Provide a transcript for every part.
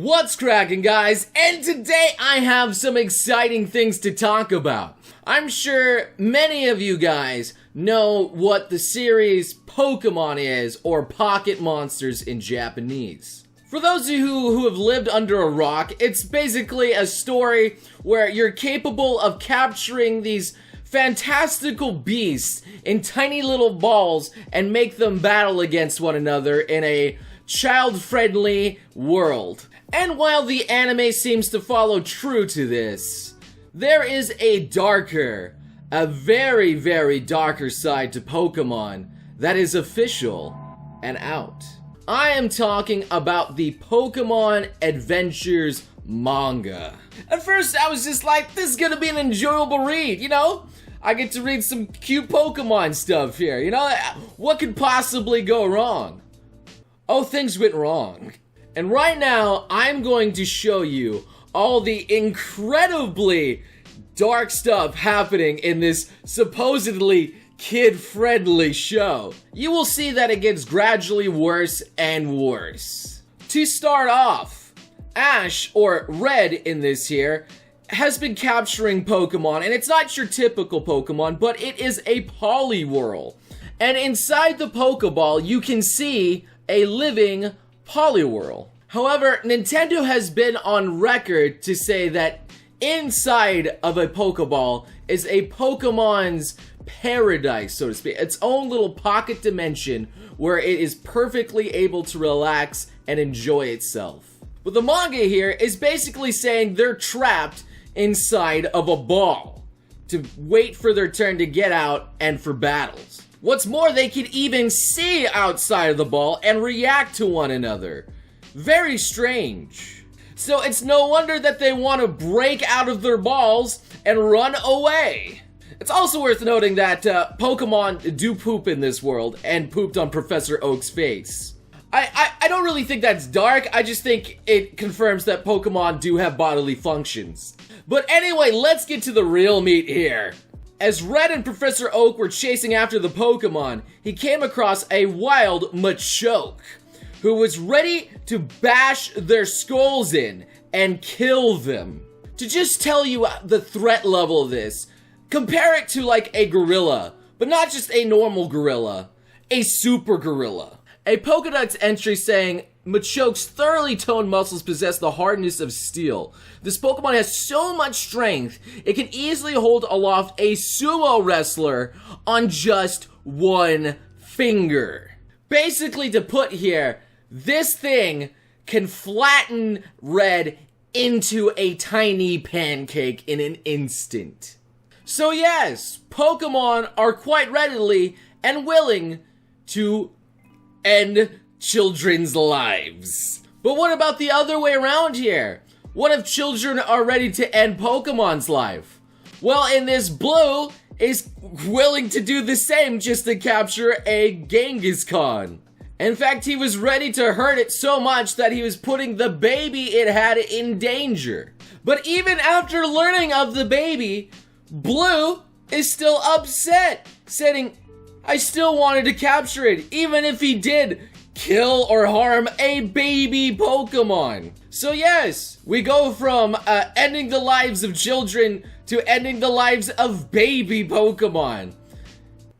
What's cracking, guys? And today I have some exciting things to talk about. I'm sure many of you guys know what the series Pokemon is, or Pocket Monsters in Japanese. For those of you who have lived under a rock, it's basically a story where you're capable of capturing these fantastical beasts in tiny little balls and make them battle against one another in a child-friendly world. And while the anime seems to follow true to this, there is a very, very darker side to Pokemon that is official and out. I am talking about the Pokemon Adventures manga. At first I was just like, this is gonna be an enjoyable read, you know? I get to read some cute Pokemon stuff here, you know? What could possibly go wrong? Oh, things went wrong. And right now, I'm going to show you all the incredibly dark stuff happening in this supposedly kid-friendly show. You will see that it gets gradually worse and worse. To start off, Ash, or Red in this here, has been capturing Pokemon, and it's not your typical Pokemon, but it is a Poliwhirl. And inside the Pokeball, you can see a living Poliwhirl. However, Nintendo has been on record to say that inside of a Pokeball is a Pokemon's paradise, so to speak. Its own little pocket dimension where it is perfectly able to relax and enjoy itself. But the manga here is basically saying they're trapped inside of a ball to wait for their turn to get out and for battles. What's more, they can even see outside of the ball and react to one another. Very strange. So it's no wonder that they want to break out of their balls and run away. It's also worth noting that Pokemon do poop in this world, and pooped on Professor Oak's face. I don't really think that's dark, I just think it confirms that Pokemon do have bodily functions. But anyway, let's get to the real meat here. As Red and Professor Oak were chasing after the Pokemon, he came across a wild Machoke, who was ready to bash their skulls in and kill them. To just tell you the threat level of this, compare it to like a gorilla, but not just a normal gorilla, a super gorilla. A Pokedex entry saying, Machoke's thoroughly toned muscles possess the hardness of steel. This Pokemon has so much strength, it can easily hold aloft a sumo wrestler on just one finger. Basically, to put here, this thing can flatten Red into a tiny pancake in an instant. So yes, Pokemon are quite readily and willing to end children's lives. But what about the other way around here? What if children are ready to end Pokemon's life? Well, in this Blue is willing to do the same just to capture a Genghis-Khan. In fact, he was ready to hurt it so much that he was putting the baby it had in danger. But even after learning of the baby, Blue is still upset, saying, I still wanted to capture it, even if he did kill or harm a baby Pokemon. So yes, we go from ending the lives of children to ending the lives of baby Pokemon.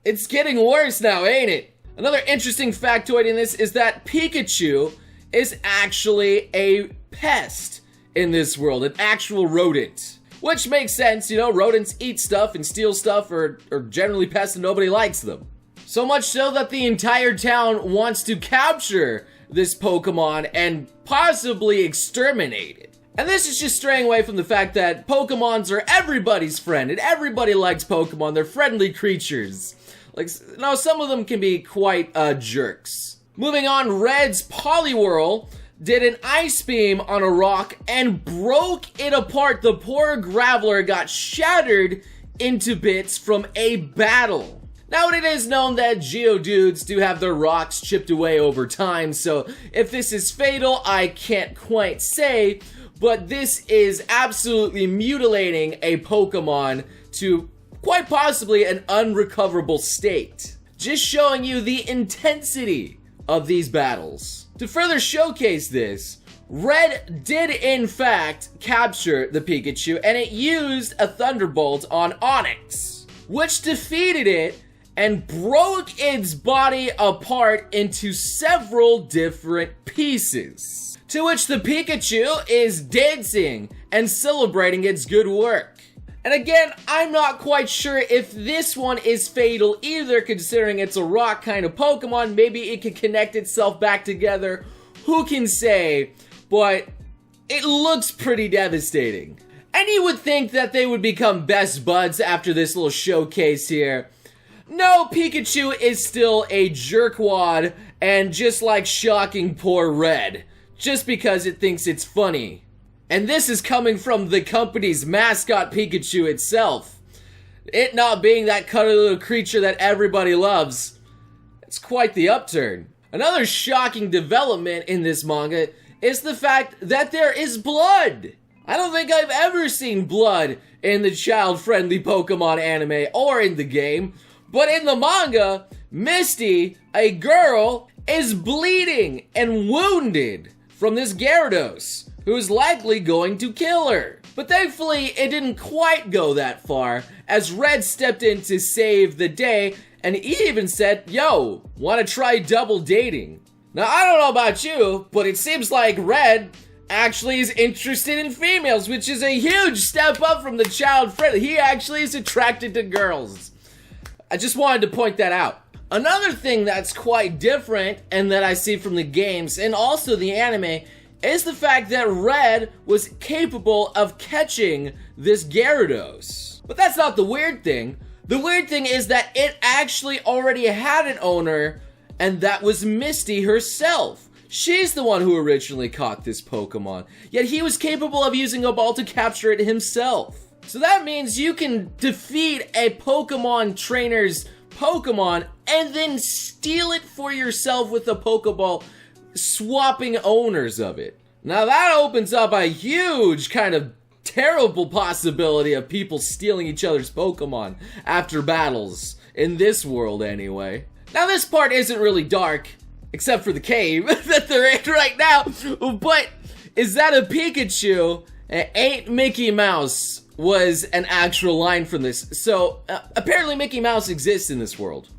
It's getting worse now, ain't it? Another interesting factoid in this is that Pikachu is actually a pest in this world, an actual rodent. Which makes sense, you know, rodents eat stuff and steal stuff, or generally pests and nobody likes them. So much so that the entire town wants to capture this Pokemon and possibly exterminate it. And this is just straying away from the fact that Pokemons are everybody's friend, and everybody likes Pokemon. They're friendly creatures. Like, no, some of them can be quite jerks. Moving on, Red's Poliwhirl did an ice beam on a rock and broke it apart. The poor Graveler got shattered into bits from a battle. Now, it is known that Geodudes do have their rocks chipped away over time, so if this is fatal, I can't quite say, but this is absolutely mutilating a Pokemon to quite possibly an unrecoverable state. Just showing you the intensity of these battles. To further showcase this, Red did in fact capture the Pikachu, and it used a Thunderbolt on Onix, which defeated it and broke its body apart into several different pieces, to which the Pikachu is dancing and celebrating its good work. And again, I'm not quite sure if this one is fatal either, considering it's a rock kind of Pokemon. Maybe it can connect itself back together, who can say, but it looks pretty devastating. And you would think that they would become best buds after this little showcase here. No, Pikachu is still a jerkwad and just like shocking poor Red, just because it thinks it's funny. And this is coming from the company's mascot Pikachu itself. It not being that cuddly little creature that everybody loves. It's quite the upturn. Another shocking development in this manga is the fact that there is blood. I don't think I've ever seen blood in the child-friendly Pokemon anime or in the game. But in the manga, Misty, a girl, is bleeding and wounded from this Gyarados, who is likely going to kill her. But thankfully, it didn't quite go that far, as Red stepped in to save the day, and he even said, yo, wanna try double dating? Now, I don't know about you, but it seems like Red actually is interested in females, which is a huge step up from the child-friendly. He actually is attracted to girls. I just wanted to point that out. Another thing that's quite different and that I see from the games and also the anime is the fact that Red was capable of catching this Gyarados. But that's not the weird thing. The weird thing is that it actually already had an owner, and that was Misty herself. She's the one who originally caught this Pokemon, yet he was capable of using a ball to capture it himself. So that means you can defeat a Pokemon trainer's Pokemon and then steal it for yourself with a Pokeball, swapping owners of it. Now that opens up a huge kind of terrible possibility of people stealing each other's Pokemon after battles, in this world anyway. Now this part isn't really dark, except for the cave that they're in right now, but is that a Pikachu? Ain't Mickey Mouse was an actual line from this. So, apparently Mickey Mouse exists in this world.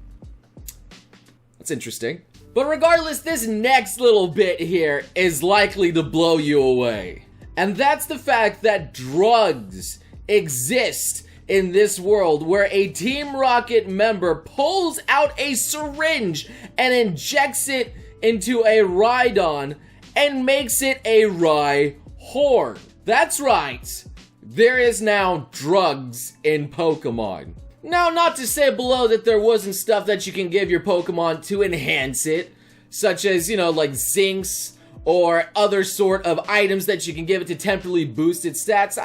That's interesting. But regardless, this next little bit here is likely to blow you away. And that's the fact that drugs exist in this world, where a Team Rocket member pulls out a syringe and injects it into a Rhydon and makes it a Rhyhorn. That's right. There is now drugs in Pokemon. Now, not to say below that there wasn't stuff that you can give your Pokemon to enhance it, such as, you know, like Zinks or other sort of items that you can give it to temporarily boost its stats,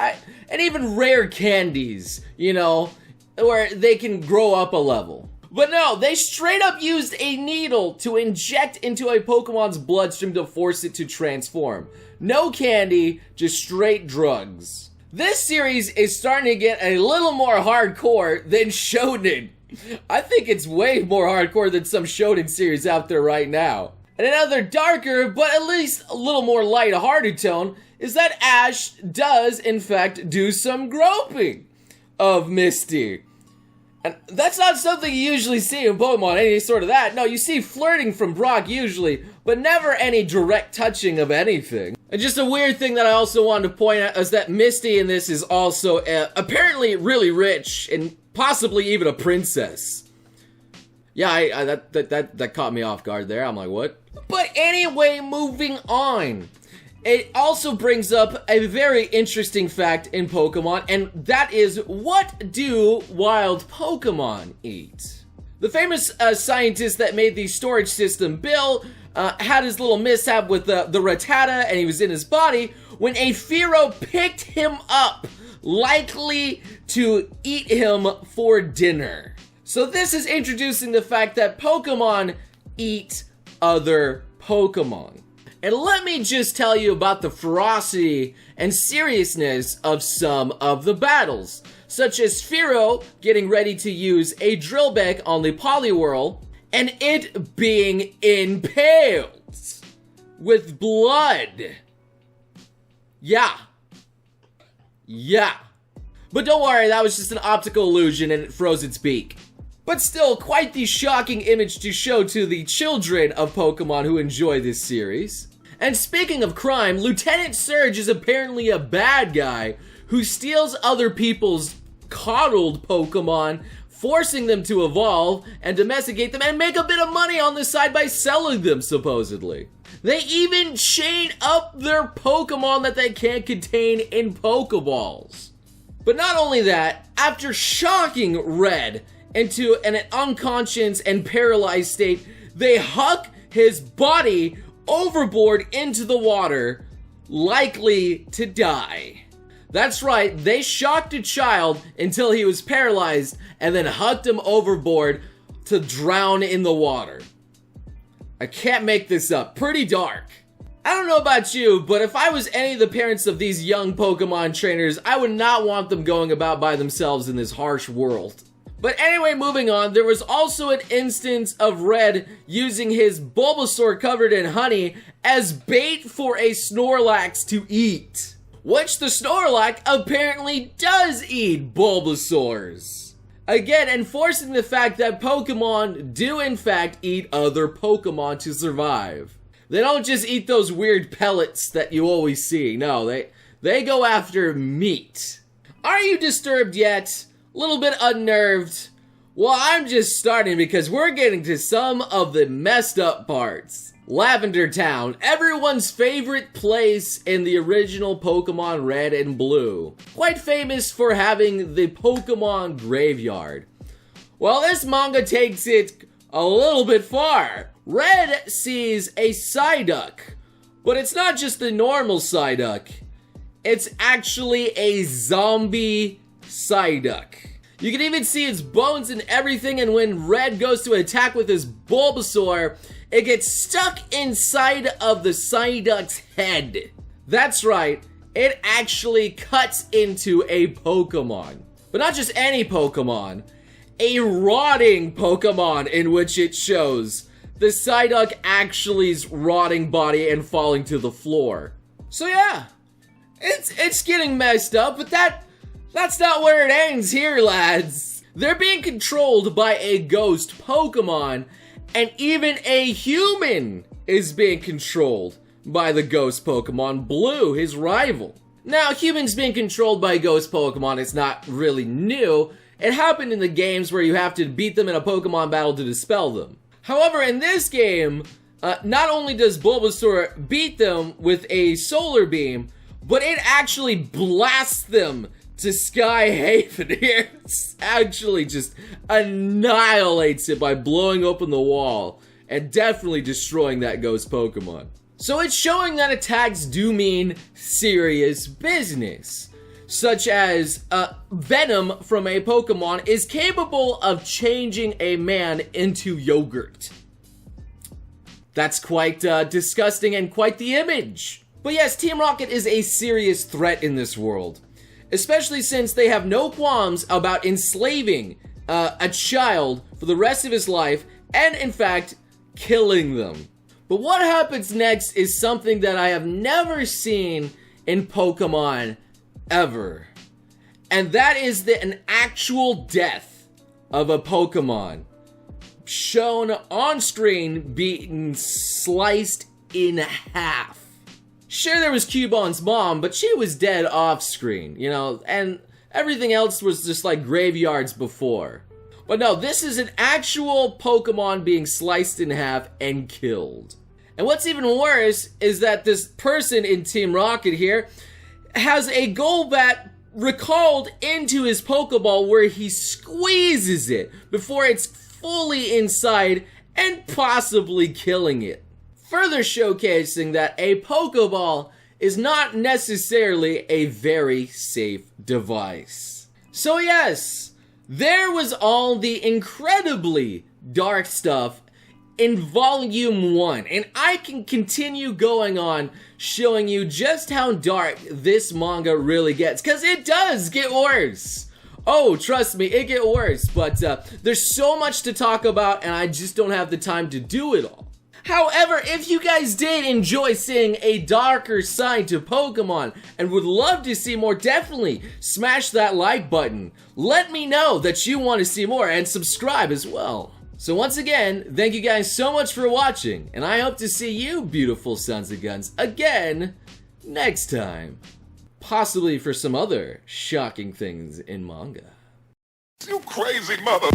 and even rare candies, you know, where they can grow up a level. But no, they straight up used a needle to inject into a Pokemon's bloodstream to force it to transform. No candy, just straight drugs. This series is starting to get a little more hardcore than Shonen. I think it's way more hardcore than some Shonen series out there right now. And another darker, but at least a little more light-hearted tone, is that Ash does, in fact, do some groping of Misty. And that's not something you usually see in Pokemon, any sort of that. No, you see flirting from Brock usually, but never any direct touching of anything. And just a weird thing that I also wanted to point out is that Misty in this is also apparently really rich and possibly even a princess. Yeah, that caught me off guard there. I'm like, what? But anyway, moving on. It also brings up a very interesting fact in Pokemon, and that is, what do wild Pokemon eat? The famous scientist that made the storage system, Bill, had his little mishap with the Rattata, and he was in his body when a Fearow picked him up, likely to eat him for dinner. So this is introducing the fact that Pokemon eat other Pokemon. And let me just tell you about the ferocity and seriousness of some of the battles, such as Fearow getting ready to use a Drillbek on the Poliwhirl, and it being impaled with blood Yeah. Yeah. But don't worry, that was just an optical illusion and it froze its beak. But still, quite the shocking image to show to the children of Pokemon who enjoy this series. And speaking of crime, Lieutenant Surge is apparently a bad guy who steals other people's coddled Pokemon, forcing them to evolve and domesticate them and make a bit of money on the side by selling them, supposedly. They even chain up their Pokemon that they can't contain in pokeballs. But not only that, after shocking Red into an unconscious and paralyzed state, they huck his body overboard into the water, likely to die. That's right, they shocked a child until he was paralyzed and then hucked him overboard to drown in the water. I can't make this up. Pretty dark. I don't know about you, but if I was any of the parents of these young Pokemon trainers, I would not want them going about by themselves in this harsh world. But anyway, moving on, there was also an instance of Red using his Bulbasaur covered in honey as bait for a Snorlax to eat. Which the Snorlax apparently does eat Bulbasaurs. Again, enforcing the fact that Pokemon do in fact eat other Pokemon to survive. They don't just eat those weird pellets that you always see. No, they go after meat. Are you disturbed yet? A little bit unnerved? Well, I'm just starting because we're getting to some of the messed up parts. Lavender Town, everyone's favorite place in the original Pokemon Red and Blue. Quite famous for having the Pokemon graveyard. Well, this manga takes it a little bit far. Red sees a Psyduck, but it's not just the normal Psyduck. It's actually a zombie Psyduck. You can even see its bones and everything, and when Red goes to attack with his Bulbasaur, it gets stuck inside of the Psyduck's head. That's right, it actually cuts into a Pokemon. But not just any Pokemon, a rotting Pokemon in which it shows the Psyduck actually's rotting body and falling to the floor. So yeah, it's getting messed up, but that's not where it ends here, lads. They're being controlled by a ghost Pokemon, and even a human is being controlled by the ghost Pokemon Blue, his rival. Now, humans being controlled by ghost Pokemon is not really new. It happened in the games where you have to beat them in a Pokemon battle to dispel them. However, in this game, not only does Bulbasaur beat them with a solar beam, but it actually blasts them to Sky Haven here. It actually just annihilates it by blowing open the wall and definitely destroying that ghost Pokemon. So it's showing that attacks do mean serious business, such as Venom from a Pokemon is capable of changing a man into yogurt. That's quite disgusting and quite the image. But yes, Team Rocket is a serious threat in this world, especially since they have no qualms about enslaving a child for the rest of his life and, in fact, killing them. But what happens next is something that I have never seen in Pokemon ever. And that is an actual death of a Pokemon shown on screen being sliced in half. Sure, there was Cubon's mom, but she was dead off screen, you know, and everything else was just like graveyards before. But no, this is an actual Pokemon being sliced in half and killed. And what's even worse is that this person in Team Rocket here has a Golbat recalled into his Pokeball where he squeezes it before it's fully inside and possibly killing it. Further showcasing that a Pokeball is not necessarily a very safe device. So yes, there was all the incredibly dark stuff in Volume 1, and I can continue going on showing you just how dark this manga really gets, because it does get worse. Oh, trust me, it gets worse, but there's so much to talk about, and I just don't have the time to do it all. However, if you guys did enjoy seeing a darker side to Pokemon and would love to see more, definitely smash that like button. Let me know that you want to see more and subscribe as well. So once again, thank you guys so much for watching, and I hope to see you beautiful sons of guns again next time. Possibly for some other shocking things in manga. You crazy mother...